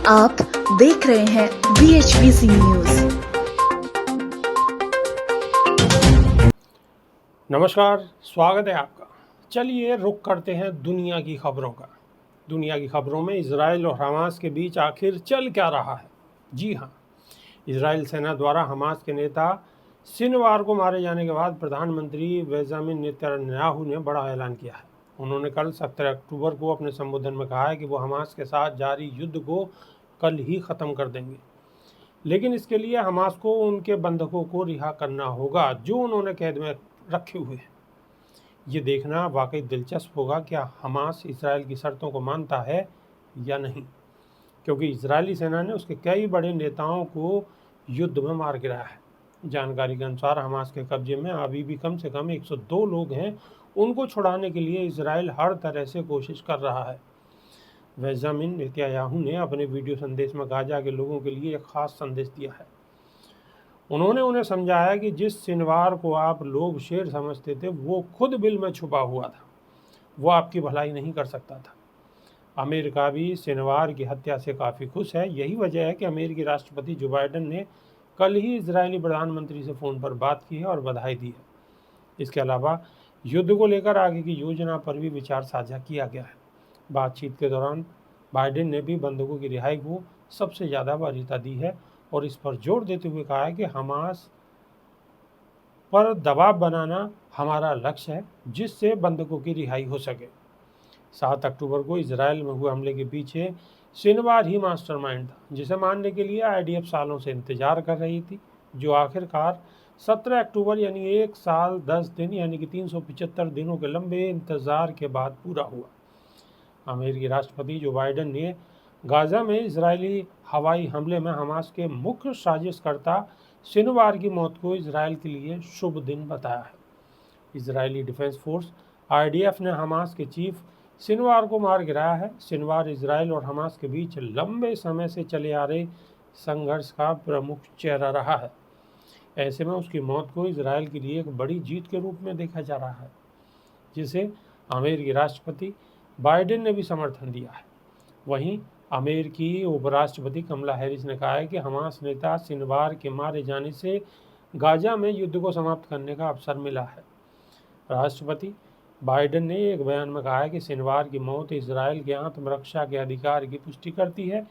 आप देख रहे हैं BHPC न्यूज। नमस्कार, स्वागत है आपका। चलिए रुख करते हैं दुनिया की खबरों का। दुनिया की खबरों में इजराइल और हमास के बीच आखिर चल क्या रहा है। जी हाँ, इजराइल सेना द्वारा हमास के नेता सिनवार को मारे जाने के बाद प्रधानमंत्री बेंजामिन नेतन्याहू ने बड़ा ऐलान किया है। उन्होंने कल 17 अक्टूबर को अपने संबोधन में कहा है कि वो हमास के साथ जारी युद्ध को कल ही ख़त्म कर देंगे, लेकिन इसके लिए हमास को उनके बंधकों को रिहा करना होगा जो उन्होंने कैद में रखे हुए हैं। ये देखना वाकई दिलचस्प होगा क्या हमास इजराइल की शर्तों को मानता है या नहीं, क्योंकि इजरायली सेना ने उसके कई बड़े नेताओं को युद्ध में मार गिराया है। जानकारी के अनुसार हमास के कब्जे में अभी भी कम से कम 102 लोग हैं। उनको छुड़ाने के लिए इजराइल हर तरह से कोशिश कर रहा है। बेंजामिन नेतन्याहू ने अपने वीडियो संदेश में गाजा के लोगों के लिए एक खास संदेश दिया है। उन्होंने उन्हें समझाया कि जिस सिनवार को आप लोग शेर समझते थे वो खुद बिल में छुपा हुआ था, वो आपकी भलाई नहीं कर सकता था। अमेरिका भी सिनवार की हत्या से काफ़ी खुश है। यही वजह है कि अमेरिकी राष्ट्रपति जो बाइडेन ने कल ही इजरायली प्रधानमंत्री से फ़ोन पर बात की है और बधाई दी है। इसके अलावा युद्ध को लेकर आगे की योजना पर भी विचार साझा किया गया है। बातचीत के दौरान बाइडेन ने भी बंधकों की रिहाई को सबसे ज़्यादा वरीयता दी है और इस पर जोर देते हुए कहा है कि हमास पर दबाव बनाना हमारा लक्ष्य है, जिससे बंधकों की रिहाई हो सके। 7 अक्टूबर को इजराइल में हुए हमले के पीछे सिनवार ही मास्टरमाइंड था, जिसे मानने के लिए आईडीएफ सालों से इंतजार कर रही थी, जो आखिरकार 17 अक्टूबर यानी 1 साल 10 दिन यानी कि 375 दिनों के लंबे इंतजार के बाद पूरा हुआ। अमेरिकी राष्ट्रपति जो बाइडेन ने गाजा में इजरायली हवाई हमले में हमास के मुख्य साजिशकर्ता सिनवार की मौत को इजराइल के लिए शुभ दिन बताया है। इजरायली डिफेंस फोर्स आईडीएफ ने हमास के चीफ सिनवार को मार गिराया है। सिनवार इजराइल और हमास के बीच लंबे समय से चले आ रहे संघर्ष का प्रमुख चेहरा रहा है। ऐसे में उसकी मौत को इजराइल के लिए एक बड़ी जीत के रूप में देखा जा रहा है, जिसे अमेरिकी राष्ट्रपति बाइडेन ने भी समर्थन दिया है। वहीं अमेरिकी उपराष्ट्रपति कमला हैरिस ने कहा है कि हमास नेता सिनवार के मारे जाने से गाजा में युद्ध को समाप्त करने का अवसर मिला है। राष्ट्रपति बाइडेन ने एक बयान में कहा है कि सिनवार की मौत इजराइल के आत्मरक्षा के अधिकार की पुष्टि करती है।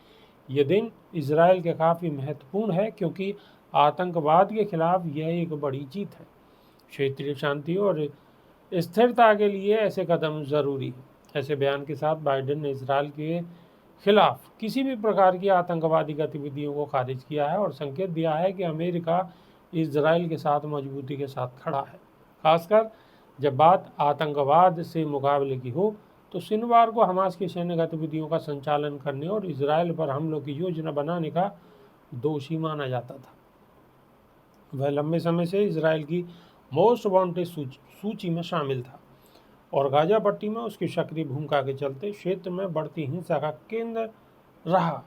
यह दिन इजराइल के काफ़ी महत्वपूर्ण है क्योंकि आतंकवाद के खिलाफ यह एक बड़ी जीत है। क्षेत्रीय शांति और स्थिरता के लिए ऐसे कदम ज़रूरी है। ऐसे बयान के साथ बाइडेन ने इजराइल के खिलाफ किसी भी प्रकार की आतंकवादी गतिविधियों को खारिज किया है और संकेत दिया है कि अमेरिका इजराइल के साथ मजबूती के साथ खड़ा है। खासकर जब बात आतंकवाद से मुकाबले की हो, तो सिनवार को हमास की सैन्य गतिविधियों का संचालन करने और इजराइल पर हमलों की योजना बनाने का दोषी माना जाता था। वह लंबे समय से इजराइल की मोस्ट वांटेड सूची में शामिल था और गाजा पट्टी में उसकी सक्रिय भूमिका के चलते क्षेत्र में बढ़ती हिंसा का केंद्र रहा।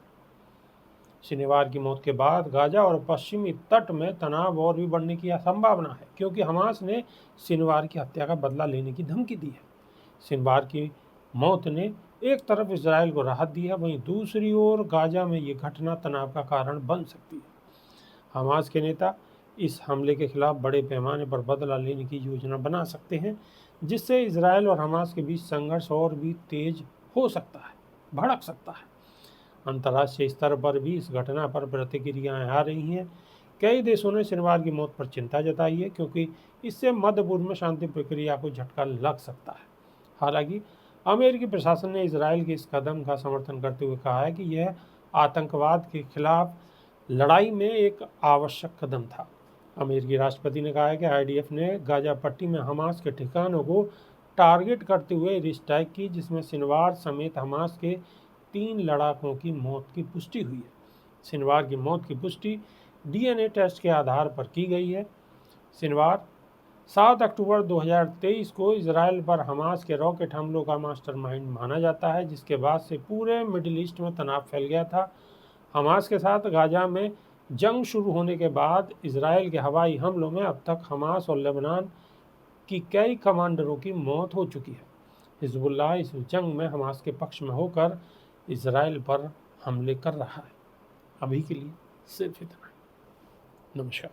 शनिवार की मौत के बाद गाजा और पश्चिमी तट में तनाव और भी बढ़ने की संभावना है, क्योंकि हमास ने शनिवार की हत्या का बदला लेने की धमकी दी है। शनिवार की मौत ने एक तरफ इजराइल को राहत दी है, वहीं दूसरी ओर गाजा में ये घटना तनाव का कारण बन सकती है। हमास के नेता इस हमले के खिलाफ बड़े पैमाने पर बदला लेने की योजना बना सकते हैं, जिससे इजराइल और हमास के बीच संघर्ष और भी तेज हो सकता है, भड़क सकता है। अंतर्राष्ट्रीय स्तर पर भी इस घटना पर प्रतिक्रियाएं आ रही हैं। कई देशों ने शनिवार की मौत पर चिंता जताई है, क्योंकि इससे मध्य पूर्व में शांति प्रक्रिया को झटका लग सकता है। हालांकि अमेरिकी प्रशासन ने इजराइल के इस कदम का समर्थन करते हुए कहा है कि यह आतंकवाद के खिलाफ लड़ाई में एक आवश्यक कदम था। अमेरिकी राष्ट्रपति ने कहा है कि आईडीएफ ने गाजा पट्टी में हमास के ठिकानों को टारगेट करते हुए एयर स्ट्राइक की, जिसमें शनिवार समेत हमास के 3 लड़ाकों की मौत की पुष्टि हुई है। शनिवार की मौत की पुष्टि डीएनए टेस्ट के आधार पर की गई है। शनिवार 7 अक्टूबर 2023 को इजराइल पर हमास के रॉकेट हमलों का मास्टरमाइंड माना जाता है, जिसके बाद से पूरे मिडिल ईस्ट में तनाव फैल गया था। हमास के साथ गाजा में जंग शुरू होने के बाद इजराइल के हवाई हमलों में अब तक हमास और लेबनान की कई कमांडरों की मौत हो चुकी है। हिजबुल्लाह इस जंग में हमास के पक्ष में होकर इजराइल पर हमले कर रहा है। अभी के लिए सिर्फ इतना। नमस्कार।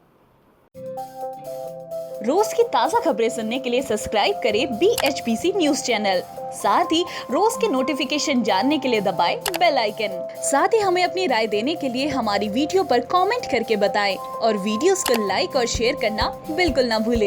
रोज की ताजा खबरें सुनने के लिए सब्सक्राइब करें BHPC न्यूज चैनल। साथ ही रोज के नोटिफिकेशन जानने के लिए दबाएं बेल आइकन। साथ ही हमें अपनी राय देने के लिए हमारी वीडियो पर कमेंट करके बताएं और वीडियोस को लाइक और शेयर करना बिल्कुल ना भूलें।